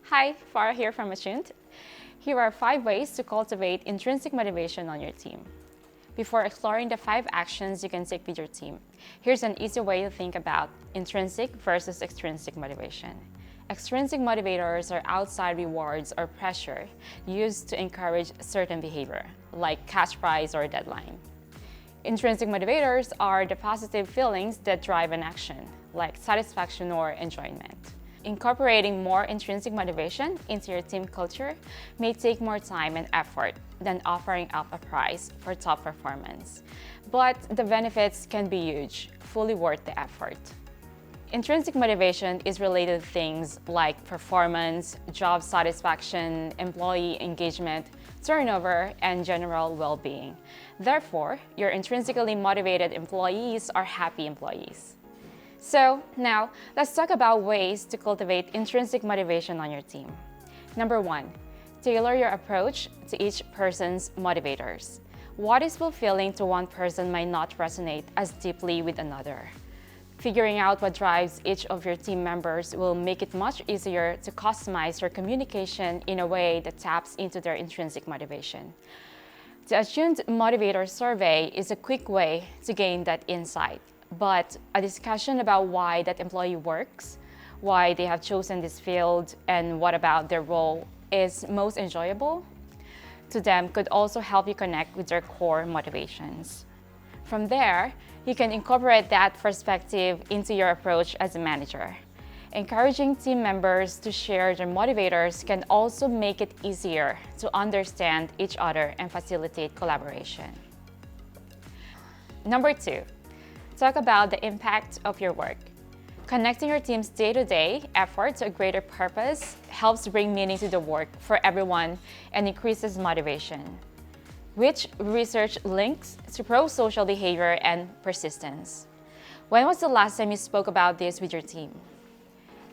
Hi, Farah here from Attuned. Here are 5 ways to cultivate intrinsic motivation on your team. Before exploring the 5 actions you can take with your team, here's an easy way to think about intrinsic versus extrinsic motivation. Extrinsic motivators are outside rewards or pressure used to encourage certain behavior, like cash prize or deadline. Intrinsic motivators are the positive feelings that drive an action, like satisfaction or enjoyment. Incorporating more intrinsic motivation into your team culture may take more time and effort than offering up a prize for top performance. But the benefits can be huge, fully worth the effort. Intrinsic motivation is related to things like performance, job satisfaction, employee engagement, turnover, and general well-being. Therefore, your intrinsically motivated employees are happy employees. So now, let's talk about ways to cultivate intrinsic motivation on your team. Number 1, tailor your approach to each person's motivators. What is fulfilling to one person might not resonate as deeply with another. Figuring out what drives each of your team members will make it much easier to customize your communication in a way that taps into their intrinsic motivation. The Attuned Motivator Survey is a quick way to gain that insight. But a discussion about why that employee works, why they have chosen this field, and what about their role is most enjoyable to them could also help you connect with their core motivations. From there, you can incorporate that perspective into your approach as a manager. Encouraging team members to share their motivators can also make it easier to understand each other and facilitate collaboration. Number 2. Talk about the impact of your work. Connecting your team's day-to-day effort to a greater purpose helps bring meaning to the work for everyone and increases motivation, which research links to prosocial behavior and persistence. When was the last time you spoke about this with your team?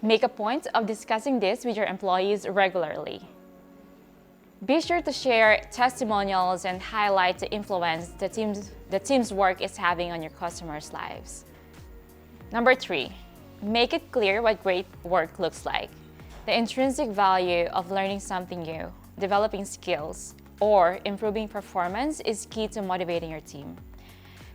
Make a point of discussing this with your employees regularly. Be sure to share testimonials and highlight the influence the team's work is having on your customers' lives. Number 3, make it clear what great work looks like. The intrinsic value of learning something new, developing skills, or improving performance is key to motivating your team.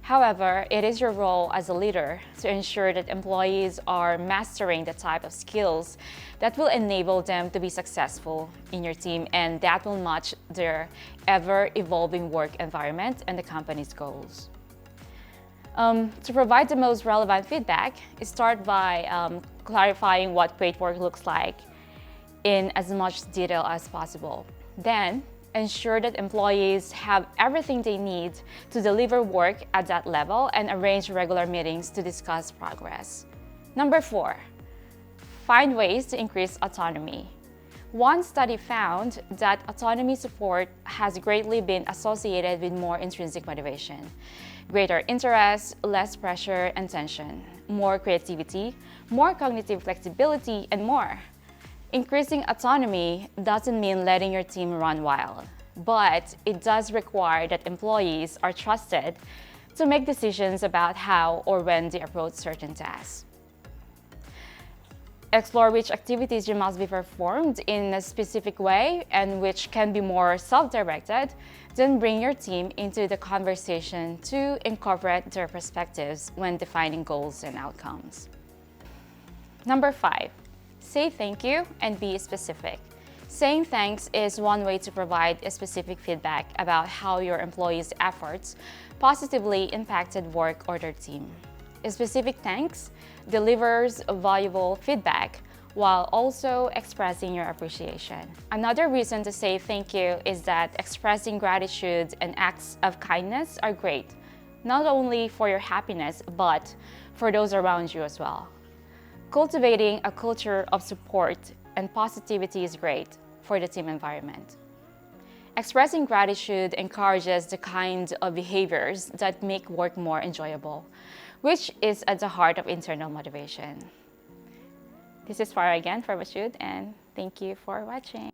However, it is your role as a leader to ensure that employees are mastering the type of skills that will enable them to be successful in your team and that will match their ever-evolving work environment and the company's goals. To provide the most relevant feedback, start by clarifying what great work looks like in as much detail as possible. Then, ensure that employees have everything they need to deliver work at that level and arrange regular meetings to discuss progress. Number 4, find ways to increase autonomy. One study found that autonomy support has greatly been associated with more intrinsic motivation, greater interest, less pressure and tension, more creativity, more cognitive flexibility, and more. Increasing autonomy doesn't mean letting your team run wild, but it does require that employees are trusted to make decisions about how or when they approach certain tasks. Explore which activities you must be performed in a specific way and which can be more self-directed. Then bring your team into the conversation to incorporate their perspectives when defining goals and outcomes. Number 5. Say thank you and be specific. Saying thanks is one way to provide a specific feedback about how your employees' efforts positively impacted work or their team. A specific thanks delivers valuable feedback while also expressing your appreciation. Another reason to say thank you is that expressing gratitude and acts of kindness are great, not only for your happiness, but for those around you as well. Cultivating a culture of support and positivity is great for the team environment. Expressing gratitude encourages the kind of behaviors that make work more enjoyable, which is at the heart of internal motivation. This is Farah again from Attuned, and thank you for watching.